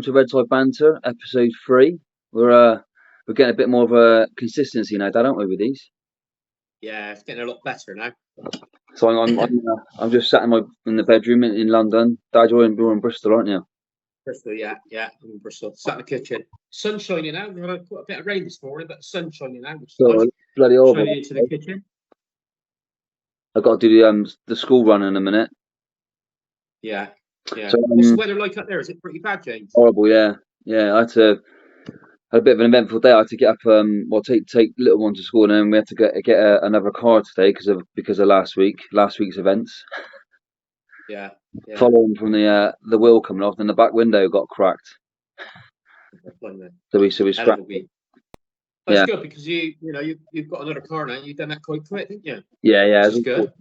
to Red Side Banter, episode 3. We're getting a bit more of a consistency now, Dad, aren't we, with these? Yeah, it's getting a lot better now. So I'm just sat in the bedroom in London. Dad, you're in Bristol, aren't you? Bristol, yeah, I'm in Bristol. Sat in the kitchen. Sun shining out. We had quite a bit of rain this morning, but the sun's shining out, which is nice. Bloody horrible. Shining into the kitchen. I've got to do the school run in a minute. Yeah. So, what's the weather like up there? Is it pretty bad, James? Horrible, yeah. I had a bit of an eventful day. I had to get up, take little one to school, and then we had to get another car today because of last week's events. Yeah. Following from the wheel coming off, and the back window got cracked. So we scrapped it. That's good because you've got another car now. You've done that quite quick, didn't you? Yeah. Which is good.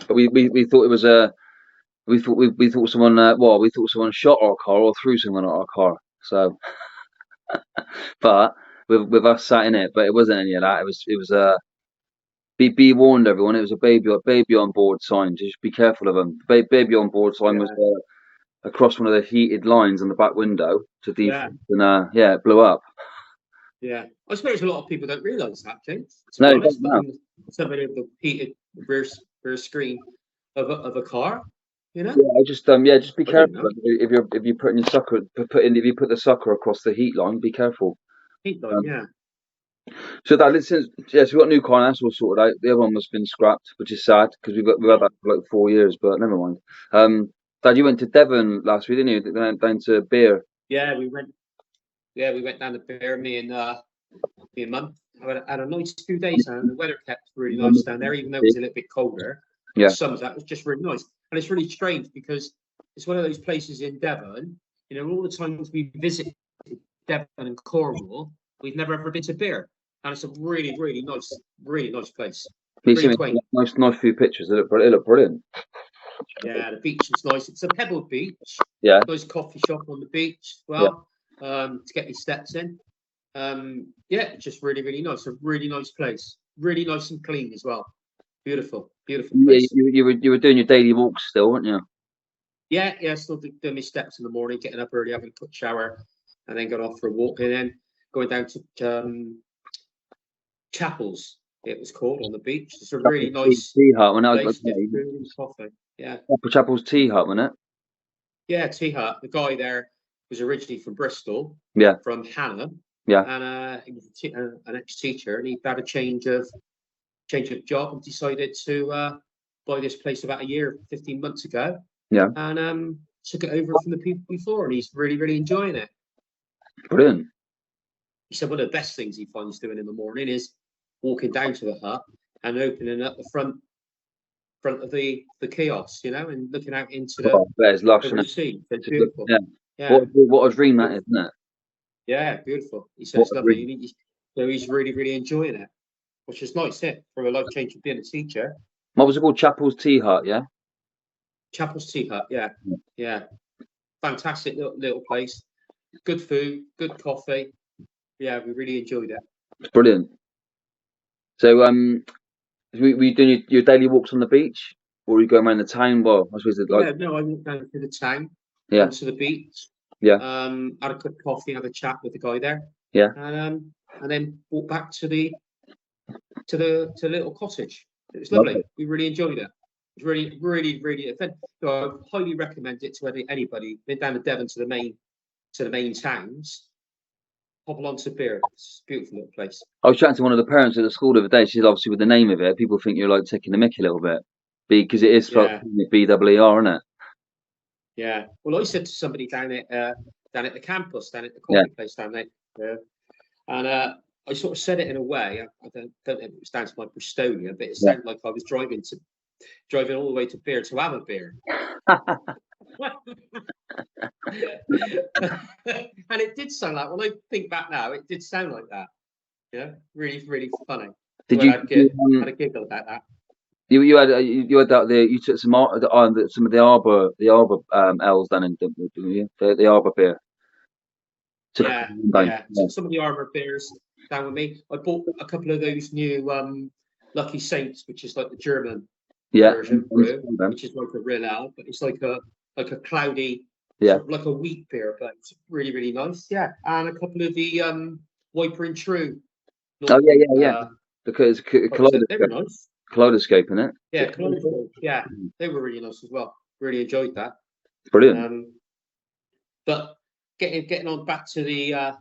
But we thought it was we thought someone shot our car or threw someone at our car. So, but with us sat in it, but it wasn't any of that. It was be warned, everyone. It was a baby on board sign. Just be careful of them. Baby on board sign was across one of the heated lines on the back window to defrost, and it blew up. Yeah, I suppose a lot of people don't realise that, James. No, somebody with the heated rear screen of a car, Yeah, just be careful. If you're putting your sucker if you put the sucker across the heat line, be careful. Heat line, yeah. So that listen, yes, we've got a new car now, that's all sorted out. The other one has been scrapped, which is sad because we've had that for like 4 years, but never mind. Dad, you went to Devon last week, didn't you? Down to Beer. Yeah, we went down to Beer. Me and Mum. I had a nice 2 days and the weather kept really nice down there, even though it was a little bit colder. Yeah. The sun was just really nice, and it's really strange because it's one of those places in Devon. All the times we visit Devon and Cornwall, we've never ever been to Beer, and it's a really, really nice place. Really quaint. Nice few pictures. They look brilliant. Yeah, the beach is nice. It's a pebbled beach. Yeah. Nice coffee shop on the beach as well. To get your steps in. Just really, really nice. A really nice place. Really nice and clean as well. Beautiful place. Yeah, you were doing your daily walks still, weren't you? Yeah, still doing my steps in the morning, getting up early, having a quick shower, and then going off for a walk, and then going down to Chapels, it was called, on the beach. It's a really nice tea hut when I was food and coffee. Yeah. Chapels tea hut, wasn't it? Yeah, tea hut. The guy there was originally from Bristol. Yeah. From Hannah. Yeah. And he was an ex-teacher, and he'd had a change of job and decided to buy this place about 15 months ago. Yeah. And took it over from the people before, and he's really, really enjoying it. Brilliant. He said one of the best things he finds doing in the morning is walking down to the hut and opening up the front of the kiosk, and looking out into the sea. It's beautiful. Yeah. What a dream that is, isn't it? Yeah, beautiful. He said it's lovely. So he's really, really enjoying it, which is nice, for a life change of being a teacher. What was it called? Chapel's Tea Hut, yeah? Chapel's Tea Hut, yeah. Fantastic little place. Good food, good coffee. Yeah, we really enjoyed it. It's brilliant. So, were you doing your daily walks on the beach, or were you going around the town? Well, I suppose I went down to the town. Yeah. To the beach. Yeah. Had a cup of coffee, had a chat with the guy there. Yeah. And then walked back to the little cottage. It was lovely. We really enjoyed it. It was really, really, really. So I highly recommend it to anybody. Been down to Devon to the main towns. Hop along to Beer. It's a beautiful little place. I was chatting to one of the parents at the school the other day. She's obviously with the name of it. People think you're like taking the mickey a little bit because it is spelled BEER, isn't it? Yeah. Well, I said to somebody down at the campus, down at the coffee place down there, and I sort of said it in a way. I don't know if it was down to my Bristolia, but it sounded like I was driving all the way to Beer to have a beer. And it did sound like, when I think back now, it did sound like that. Yeah, really, really funny. Did so you had a giggle about that? You had that there. You took some of the Arbor L's down in the Arbor beer. Yeah. Some of the Arbor beers down with me. I bought a couple of those new Lucky Saints, which is like the German version, which is like a real ale, but it's like a cloudy Yeah. sort of like a wheat beer, but it's really, really nice. Yeah, and a couple of the Wiper and True. Oh yeah, Northern, yeah, yeah. Because they were nice. kaleidoscope in it. Yeah, Kaleidoscope. Yeah, they were really nice as well. Really enjoyed that. Brilliant. But getting on back to the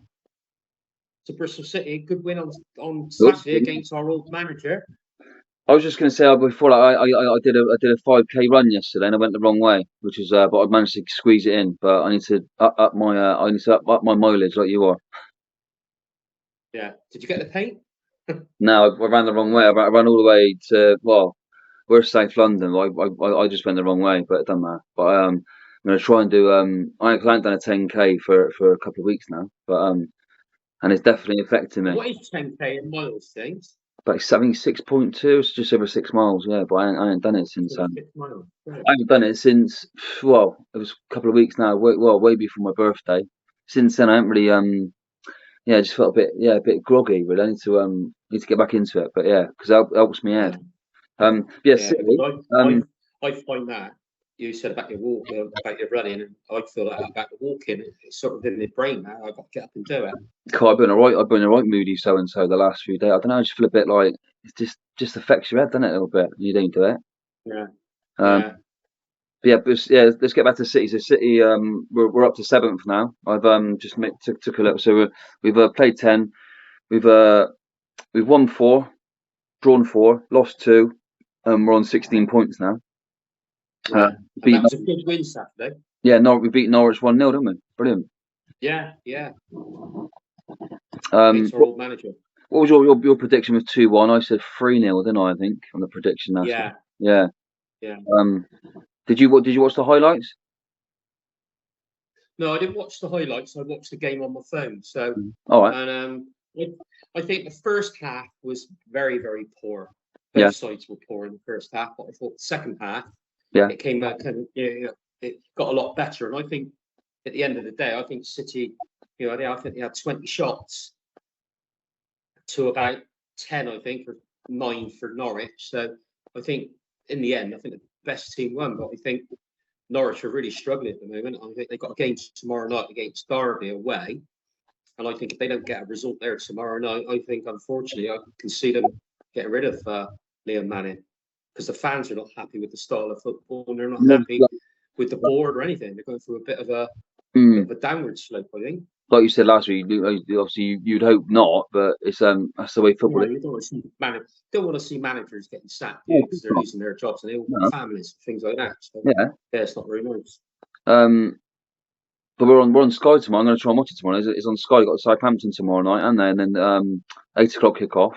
to Bristol City, good win on Saturday against our old manager. I was just going to say before, like, I did a 5K run yesterday, and I went the wrong way, which is but I managed to squeeze it in. But I need to up my up my mileage like you are. Yeah. Did you get the paint? No, I ran the wrong way. I ran all the way to we're South London. I just went the wrong way, but it doesn't matter. But I'm going to try and do I haven't done a 10K for a couple of weeks now, but and it's definitely affecting me. What is 10K in miles, James? But I think 6.2, it's just over 6 miles. Yeah, but I ain't done it since. 6 miles. I haven't done it since. Well, it was a couple of weeks now. Way before my birthday. Since then, I haven't really. Yeah, I just felt a bit groggy. Really, I need to get back into it. But yeah, because it helps me head. Yeah, Yeah, City. I find that you said about your walk, about your running, and I feel that about the walking. It's sort of in my brain now. I've got to get up and do it. I've been alright. I've been alright moody so and so the last few days. I don't know. I just feel a bit like it just affects your head, doesn't it? A little bit. You don't do it. Yeah. Um, Yeah. Let's get back to City. So City, we're up to 7th now. I've just took a look. So we've played 10. We've won 4, drawn 4, lost 2, and we're on 16 points now. Yeah. And that was a good win Saturday. Yeah, we beat Norwich 1-0, didn't we? Brilliant. Yeah, yeah. It's our old manager. What was your prediction with 2-1? I said 3-0, didn't I? I think on the prediction. Yeah. Yeah. Yeah. Did you watch the highlights? No, I didn't watch the highlights. I watched the game on my phone. So, all right. And I think the first half was very, very poor. Both sides were poor in the first half, but I thought the second half, it came out it got a lot better. And I think at the end of the day, I think City, I think they had 20 shots to about 10, I think, or 9 for Norwich. So I think in the end, I think the best team won. But I think Norwich are really struggling at the moment. I think they've got a game tomorrow night against Derby away. And I think if they don't get a result there tomorrow night, I think, unfortunately, I can see them getting rid of Liam Manning, because the fans are not happy with the style of football, and they're not happy with the board or anything. They're going through a bit of a downward slope, I think. Like you said last week, obviously you'd hope not, but it's that's the way football is. You don't want to see managers getting sacked because they're losing their jobs, and they all got families, things like that. So, yeah, it's not very nice. But we're on Sky tomorrow. I'm going to try and watch it tomorrow. It's on Sky. You've got Southampton tomorrow night, and then 8 o'clock kick-off.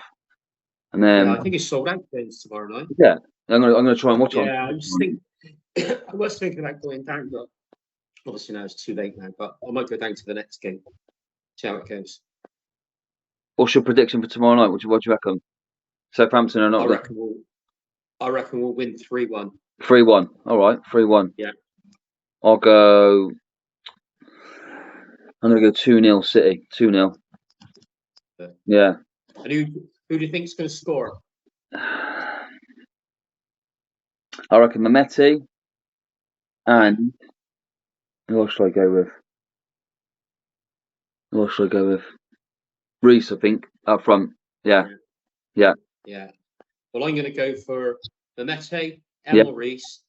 And then I think it's sold out games tomorrow night. Yeah, I'm going to try and watch it. Yeah, I was thinking about going down, but obviously now it's too late now. But I might go down to the next game, see how it goes. What's your prediction for tomorrow night? What do you reckon? Southampton or not? I reckon we'll win 3-1. 3-1. All right, 3-1. Yeah. I'm going to go 2-0 City. 2-0. Yeah. And who do you think is going to score? I reckon Mehmeti. And who else should I go with? Reese, I think, up front. Yeah. Well, I'm going to go for Mehmeti, Emil Reese,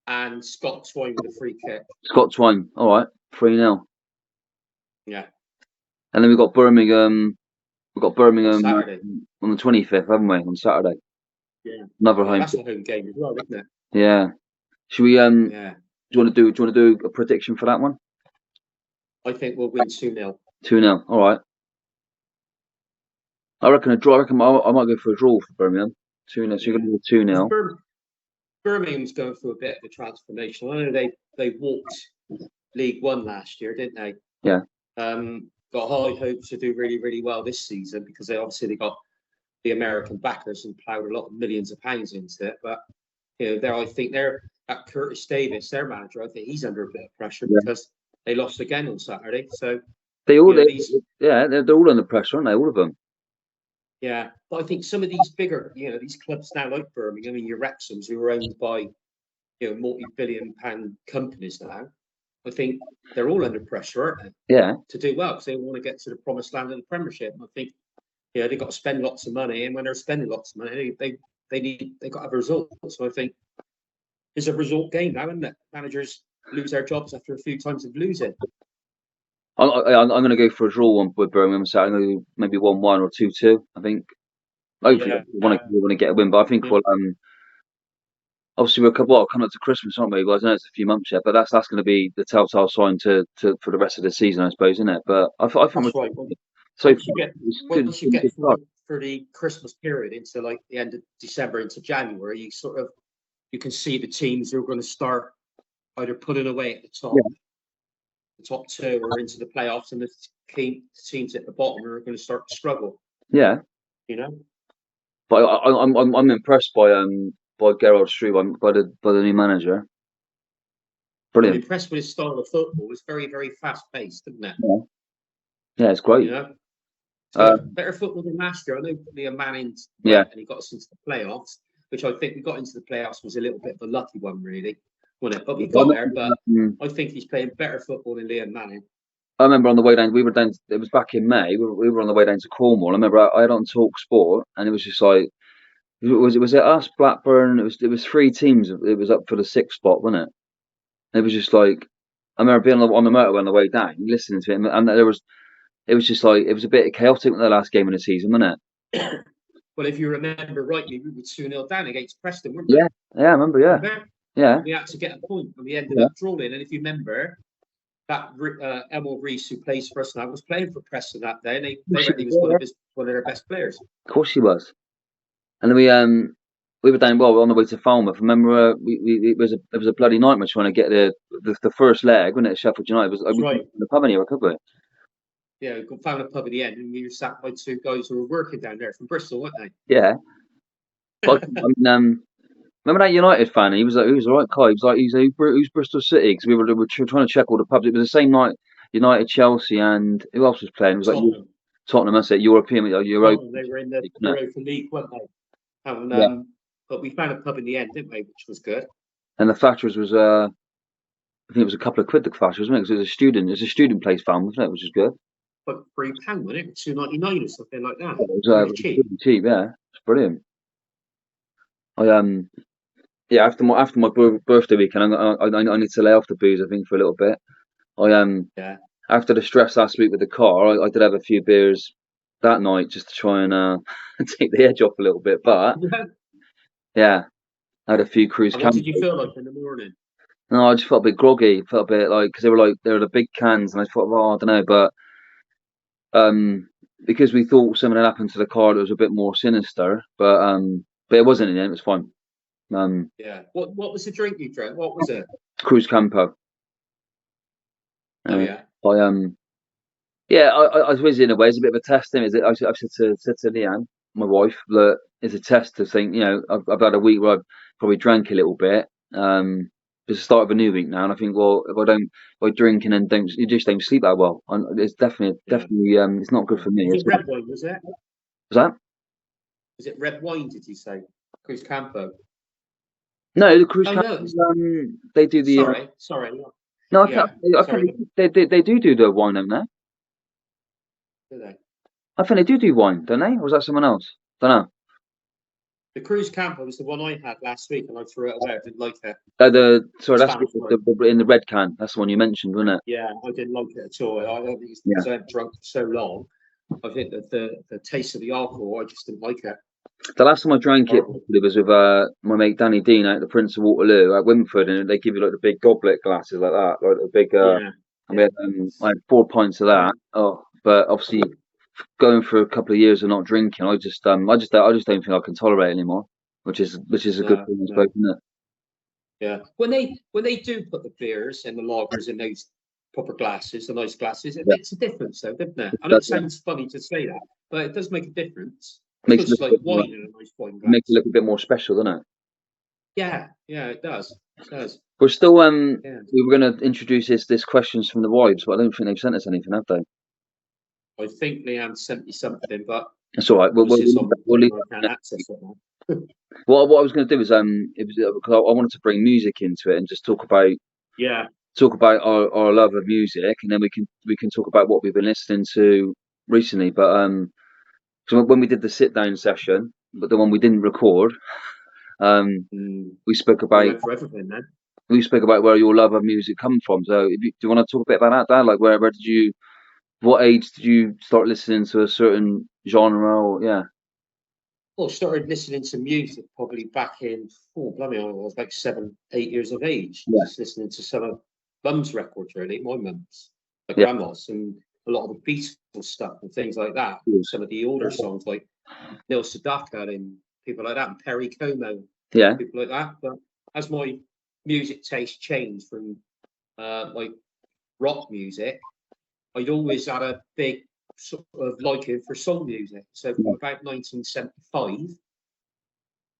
and Scott Twine with a free kick. Scott Twine. All right. 3-0. Yeah. And then we've got Birmingham. Saturday. On the 25th, haven't we? On Saturday. Yeah. Another home. That's a home game as well, isn't it? Yeah. Should we? Yeah. Do you want to do a prediction for that one? I think we'll win 2-0. 2-0. All right. I reckon a draw. I might go for a draw for Birmingham. 2-0. So you're going to do 2-0. Birmingham's going through a bit of a transformation. I know they walked League One last year, didn't they? Yeah. Got high hopes to do really, really well this season, because they got the American backers and ploughed a lot of millions of pounds into it. But I think they're at Curtis Davis, their manager. I think he's under a bit of pressure because they lost again on Saturday. So they're all under pressure, aren't they? All of them. Yeah, but I think some of these bigger, these clubs now like Birmingham and your Wrexhams, who are owned by, multi-billion-pound companies now, I think they're all under pressure, aren't they? Yeah. To do well because they want to get to the promised land of the Premiership. And I think they've got to spend lots of money, and when they're spending lots of money, they got to have a result. So I think it's a result game now, isn't it? Managers lose their jobs after a few times of losing. I'm going to go for a draw with Birmingham. So I'm going to do maybe 1-1 or 2-2. I think. Hopefully, we want to get a win, but I think we'll obviously we're coming up to Christmas, aren't we? Well, I don't know it's a few months yet, but that's going to be the telltale sign to for the rest of the season, I suppose, isn't it? But I think that's right. so Once you get for the Christmas period into like the end of December into January, you can see the teams who are going to start either pulling away at the top, the top two, or into the playoffs, and the teams at the bottom are going to start to struggle. Yeah, you know. But I'm impressed by Gerard Strife, by the new manager. Brilliant. I'm impressed with his style of football. It's very, very fast paced, isn't it? Yeah, it's great. Better football than last year. I know Liam Manning and he got us into the playoffs, which I think we got into the playoffs was a little bit of a lucky one, really, wasn't it? But we got there. But I think he's playing better football than Liam Manning. I remember on the way down, we were down. It was back in May. We were on the way down to Cornwall. I remember I had on Talk Sport, and it was just like, was it us, Blackburn? It was 3 teams. It was up for the 6th spot, wasn't it? And it was just like, I remember being on the motorway on the way down, listening to it, and it was just like, it was a bit chaotic with the last game of the season, wasn't it? Well, if you remember rightly, we were 2-0 down against Preston, weren't we? Yeah, I remember. Yeah. We had to get a point, and we ended up drawing. And if you remember, that Emil Rees, who plays for us now, was playing for Preston that day, and they reckon he was one of their best players. Of course he was. And we were down on the way to Falmouth. Remember, it was a bloody nightmare trying to get the first leg, wasn't it? Sheffield United was right. The pub anywhere, could we? Yeah, we found a pub at the end, and we were sat by 2 guys who were working down there from Bristol, weren't they? Yeah. But, remember that United fan? He was the right guy. He was who's Bristol City? Because we were trying to check all the pubs. It was the same night. United, Chelsea, and who else was playing? It was Tottenham. Like Tottenham. That's it. European, Euro. They were in the Europa League, weren't they? And, but we found a pub in the end, didn't we? Which was good. And the Thatchers was, I think it was a couple of quid. The Thatchers, wasn't it? Because it was a student place fan, wasn't it? Which was good. Like £3, wasn't it? £2.99 or something like that. It was really cheap. Yeah, it's brilliant. After my birthday weekend, I need to lay off the booze. I think for a little bit. After the stress last week with the car, I did have a few beers that night just to try and take the edge off a little bit. But I had a few cruise. What did you feel like in the morning? No, I just felt a bit groggy. Felt a bit like because they were the big cans, and I thought, well, I don't know, but because we thought something had happened to the car that was a bit more sinister, but it wasn't in the end. It was fine. What was the drink you drank? What was it? Cruz Campo. Oh yeah. I suppose in a way it's a bit of a test. Is it? I've said to Leanne, my wife, that it's a test to think. I've had a week where I've probably drank a little bit. It's the start of a new week now, and I think, well, if I drink and then you just don't sleep that well. It's definitely, it's not good for me. Was it red wine? Was it? Was that? Was it red wine? Did you say Cruz Campo? No, the Cruz Campo. No. They do the. Sorry. No, I think they do the wine, don't they? Do they? I think they do wine, don't they? Or was that someone else? Don't know. The Cruz Campo was the one I had last week, and I threw it away. I didn't like it. That's in the red can. That's the one you mentioned, wasn't it? Yeah, I didn't like it at all. I don't think it's because I've drunk for so long. I think that the taste of the alcohol, I just didn't like it. The last time I drank it was with my mate Danny Dean at the Prince of Waterloo at Wimford, and they give you like the big goblet glasses like that, like the big. And we had I had 4 pints of that. But obviously, going for a couple of years of not drinking, I just don't think I can tolerate it anymore, which is a good thing, I suppose, isn't it? Yeah, when they do put the beers and the lagers in those proper glasses, the nice glasses, it makes a difference, though, doesn't it? I know it sounds funny to say that, but it does make a difference. Makes it like wine in a nice wine glass. Makes it look a bit more special, doesn't it? Yeah, it does. It does. We're still we were going to introduce this questions from the wives, but I don't think they've sent us anything, have they? I think Leanne sent me something, but that's all right. We'll leave. I can't access it now. What I was going to do is because I wanted to bring music into it and just talk about talk about our love of music, and then we can talk about what we've been listening to recently. But so when we did the sit down session, but the one we didn't record, um, we spoke We about went for everything then. where your love of music come from. So do you want to talk a bit about that, Dan? Like where did you, what age did you start listening to a certain genre? Or yeah, Well, started listening to music probably back in, oh, blimey, I was like 7, 8 years of age. yeah, Just listening to some of mum's records, really, my mum's, my yeah, grandma's, and a lot of the Beatles stuff and things like that. yeah, Some of the older songs like Neil Sedaka and people like that, and Perry Como, yeah, people like that. But as my music taste changed from like rock music, I'd always had a big sort of liking for soul music. So from about 1975,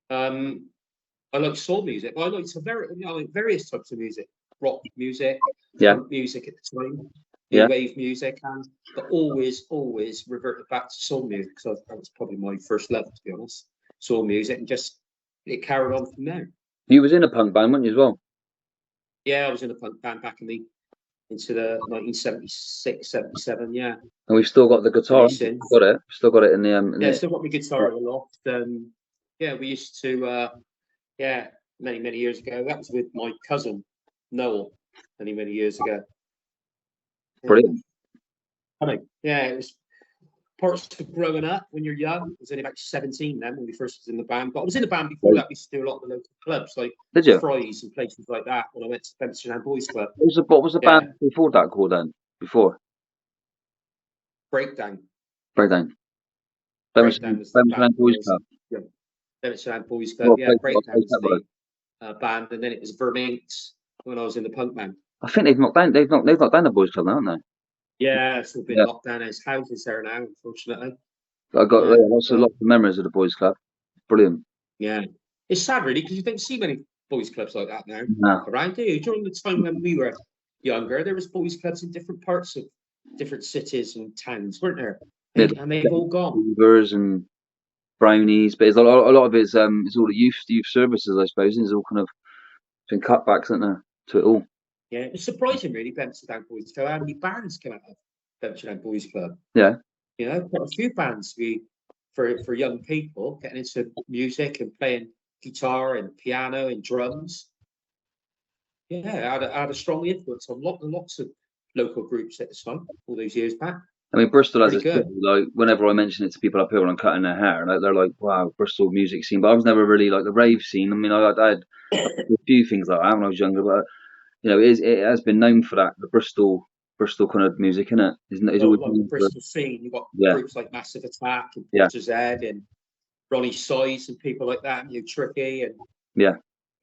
I like soul music. I liked various types of music, rock music, yeah, punk music at the time, new yeah. wave music, and but always reverted back to soul music because that was probably my first love, to be honest. Soul music, and just it carried on from there. You was in a punk band, weren't you, as well? Yeah, I was in a punk band back into the 1976, 77. Yeah, And we've still got the guitar. releasing. Got it. Still got it in the Yeah, still got my guitar at the loft. Yeah, we used to. Yeah, many years ago. That was with my cousin Noel. Many years ago. Yeah, brilliant. funny. Yeah, it was parts of growing up when you're young. I was only about 17 then when we first was in the band. But I was in the band before that. We used to do a lot of the local clubs like Did you? Fry's and places like that. When I went to Spencer Boys Club. What was the Yeah, band before that called then? Before Breakdown. Breakdown. Breakdown was the band. Birmingham I Boys was Club. yeah, Spencer Boys Club. What Yeah, place? What Breakdown place was that was? the band, and then it was Verminx when I was in the punk band. I think they've knocked down. They've knocked down the Boys Club, now, haven't they? Yeah, it's all been Yeah. locked down. His houses there now, unfortunately. I got Yeah, but lots of memories of the Boys Club. Brilliant. yeah, it's sad really because you don't see many boys clubs like that now No. around. Do you? During the time when we were younger, there was boys clubs in different parts of different cities and towns, weren't there? Yeah, And they've all gone. Beavers and brownies, but it's a lot of it's all the youth services, I suppose. And there's all kind of been cutbacks, isn't there, to it all? Yeah, it's surprising really, Bempton Boys Club, how many bands come out of Bempton Boys Club. Yeah. You know, quite a few bands for young people getting into music and playing guitar and piano and drums. Yeah, had a strong influence on lots of local groups at the time, all those years back. I mean, Bristol as a Pretty city, good. like whenever I mention it to people up here when I'm cutting their hair, like, they're like, "Wow, Bristol music scene." But I was never really like the rave scene. I mean, I had a few things like that when I was younger, but it has been known for that, the Bristol kind of music, isn't it? It's Well, always like the known for, Bristol scene, you've got yeah, groups like Massive Attack and yeah, Portishead and Ronnie Size and people like that, and you Tricky yeah.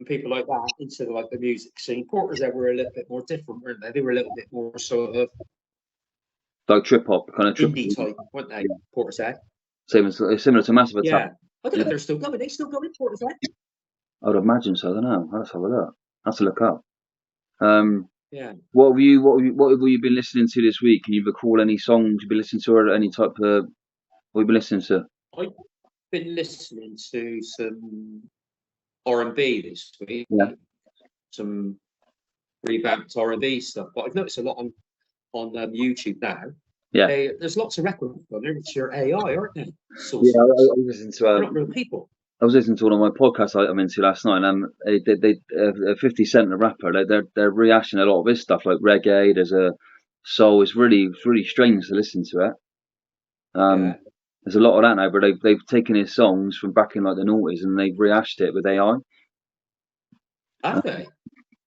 and people like that into the music scene. Portishead were a little bit more different, weren't they? They were a little bit more sort of Like trip hop, kind of trip. indie type, weren't they? Yeah. Portishead. Similar to Massive Attack. Yeah. I don't know Yeah, if they're still going. They still going Portishead? I would imagine so. I don't know. Let's have a look. I have to look up. Yeah. What have you been listening to this week? Can you recall any songs you've been listening to, or any type of what have you been listening to? I've been listening to some R&B this week, Yeah, some revamped R&B stuff, but I've noticed a lot on YouTube now. yeah, There's lots of records on there which are AI, aren't they? yeah. Sources. I was listening to They're not real people. I was listening to one of my podcasts I'm into last night, and they 50 Cent, the rapper, they're rehashing a lot of his stuff like reggae. There's a soul. It's really strange to listen to it. Um, Yeah. there's a lot of that now, but they've taken his songs from back in like the noughties and they've rehashed it with AI. Uh, Have they?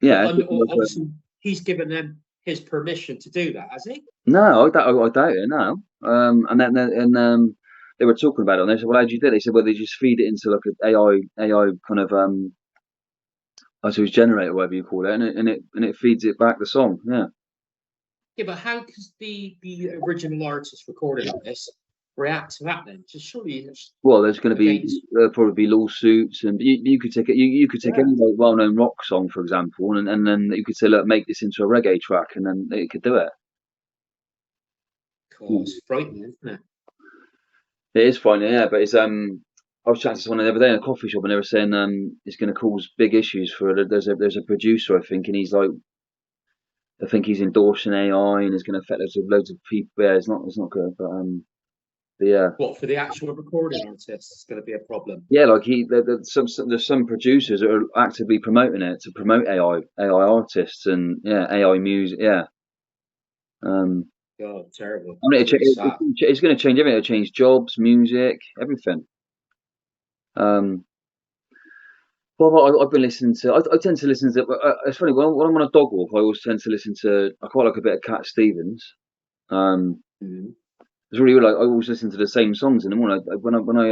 yeah, But obviously he's given them his permission to do that, has he? no, I doubt it. No, they were talking about it, and they said, "Well, how do you do it?" They said, "Well, they just feed it into like an AI kind of I suppose generator, whatever you call it, and it feeds it back the song." Yeah. Yeah, but how does the original artist recording all this react to that then? Just surely it's Well, there's going to be against. there'll probably be lawsuits, and you could take it. You could take Yeah. any like, well-known rock song, for example, and then you could say, "Look, make this into a reggae track," and then it could do it. God, it's frightening, isn't it? It is fine, yeah, but it's I was chatting to someone the other day in a coffee shop, and they were saying it's going to cause big issues for there's a producer, I think, and he's like I think he's endorsing AI and is going to affect loads of people. Yeah, it's not good. But yeah. What, for the actual recording artists, it's going to be a problem. Yeah, like there's some producers that are actively promoting it to promote AI artists and yeah, AI music. Yeah. God, terrible. I mean, It's really sad. it's going to change everything. It'll change jobs, music, everything. Well, I've been listening to. I tend to listen to. It's funny when I'm on a dog walk. I always tend to listen to. I quite like a bit of Cat Stevens. Um, Mhm. it's really like I always listen to the same songs in the morning. When I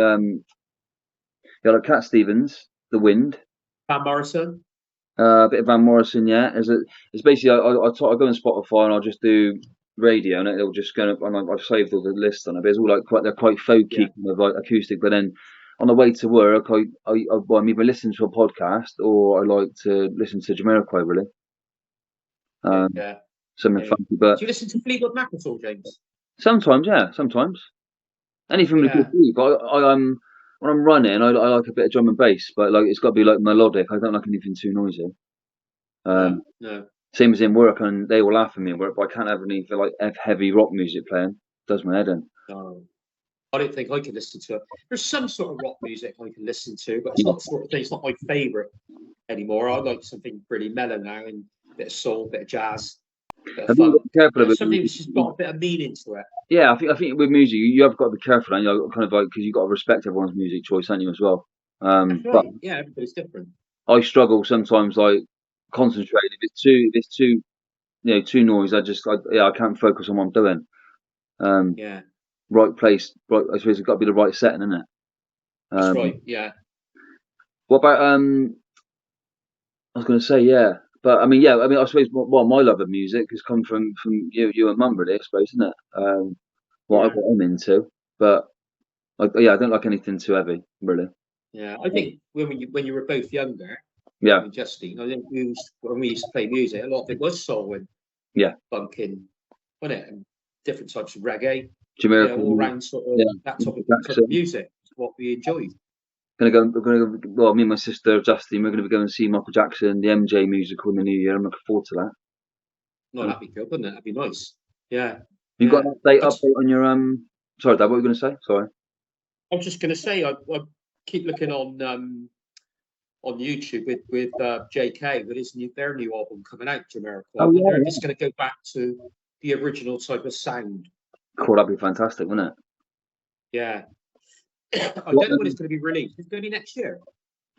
yeah, like Cat Stevens, The Wind, Van Morrison? a bit of Van Morrison. Yeah, it's basically I go on Spotify and I'll just do radio and it'll just go up and I've saved all the lists on it. But it's all like they're quite folky, Yeah. kind of like acoustic. But then on the way to work, I'm either listening to a podcast or I like to listen to Jamiroquai really. Um, Yeah. something Yeah. funky, but Do you listen to Fleetwood Mac at all, James? sometimes, yeah, sometimes anything with a Yeah. good beat. But when I'm running, I like a bit of drum and bass, but like it's got to be like melodic. I don't like anything too noisy. No. Um, No. Same as in work, and they will laugh at me in work, but I can't have any like heavy rock music playing. Does my head in. No. I don't think I can listen to it. There's some sort of rock music I can listen to, but it's Yeah. not the sort of thing. It's not my favourite anymore. I like something pretty mellow now, and a bit of soul, a bit of jazz, a bit of I think you've got funk. to be careful You know, of it. something that's just got a bit of meaning to it. Yeah, I think with music, you have got to be careful, and you're kind of like because you've got to respect everyone's music choice, haven't you, as well? That's But right. Yeah, everybody's different. I struggle sometimes, like concentrating. If it's too too noisy, I can't focus on what I'm doing. Um, Yeah, right place, right. I suppose it's got to be the right setting, isn't it? that's Um, right. Yeah, what about I was going to say, yeah, but I mean, yeah, I mean, I suppose my love of music has come from you and Mum, really, I suppose, isn't it? yeah, What I'm into, but yeah, I don't like anything too heavy, really. yeah. I think when you were both younger, Yeah, I mean, Justine, I think when we used to play music, a lot of it was soul and yeah, funkin', wasn't it? And different types of reggae. You know, all Jamaican, around sort of yeah, that Michael type of Jackson. music is what we enjoyed. We're gonna go. Well, me and my sister Justine, we're gonna be going to see Michael Jackson, the MJ musical in the new year. I'm looking forward to that. No, that'd be good, wouldn't it? That'd be nice. Yeah, You got yeah. an update I, on your Sorry, Dad, what were you going to say? Sorry. I was just going to say, I keep looking on YouTube with JK with their new album coming out, Jamiroquai. I Oh wonder if yeah, it's going to go back to the original type of sound. yeah. Cool, that'd be fantastic, wouldn't it? Yeah. I What, don't know when it's going to be released. It's going to be next year.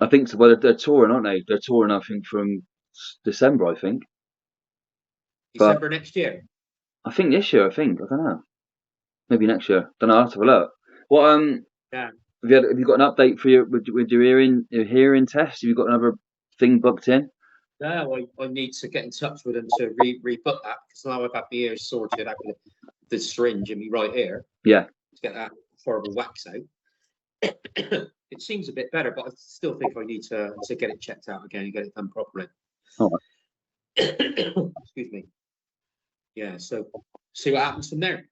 I think so. Well, they're touring, aren't they? They're touring, I think, from December, I think. But December next year. I think this year, I think. I don't know. Maybe next year. Don't know. I'll have to have a look. What Yeah. have you got an update for with your hearing test? Have you got another thing booked in? No, I need to get in touch with them to rebook that because now I've had my ears sorted out with the syringe in me right ear Yeah. to get that horrible wax out. It seems a bit better, but I still think I need to get it checked out again and get it done properly. All right. Excuse me. Yeah, so see what happens from there.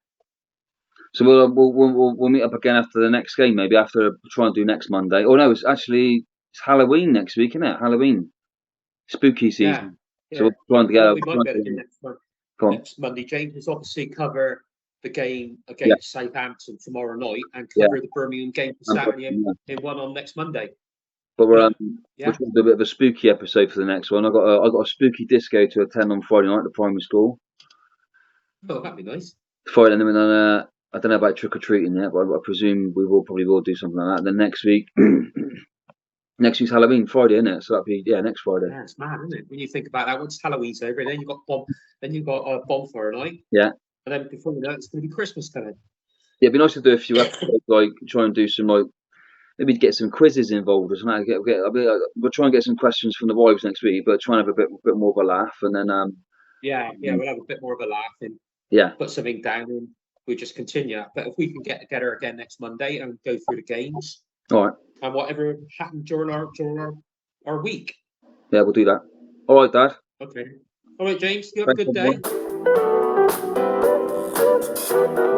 So we'll meet up again after the next game, maybe after try and do next Monday. Oh no, it's Halloween next week, isn't it? Halloween, spooky Yeah, season. So yeah. we're trying to get What out. we might better do Come on. next Monday, James, is obviously cover the game Yeah, against Southampton tomorrow night and yeah. cover the Birmingham game for Saturday in one on next Monday. But we're Yeah. trying to do a bit of a spooky episode for the next one. I got a spooky disco to attend on Friday night at the primary school. Oh, that'd be nice. Friday, and then I don't know about trick or treating yet, but I presume we probably will do something like that. Then next week, next week's Halloween, Friday, isn't it? So that'd be next Friday. Yeah, it's mad, isn't it? When you think about that, once Halloween's over, then you've got a bonfire night. Yeah. And then before you know it, it's going to be Christmas coming. Yeah, it'd be nice to do a few episodes, like try and do some maybe get some quizzes involved or something. We'll try and get some questions from the wives next week, but try and have a bit more of a laugh, and then Yeah, we'll have a bit more of a laugh and yeah, put something down and we'll just continue. But if we can get together again next Monday and go through the games all right, and whatever happened during our week. yeah, we'll do that. All right, Dad. Okay. All right, James, you have a Thanks, good everyone. day.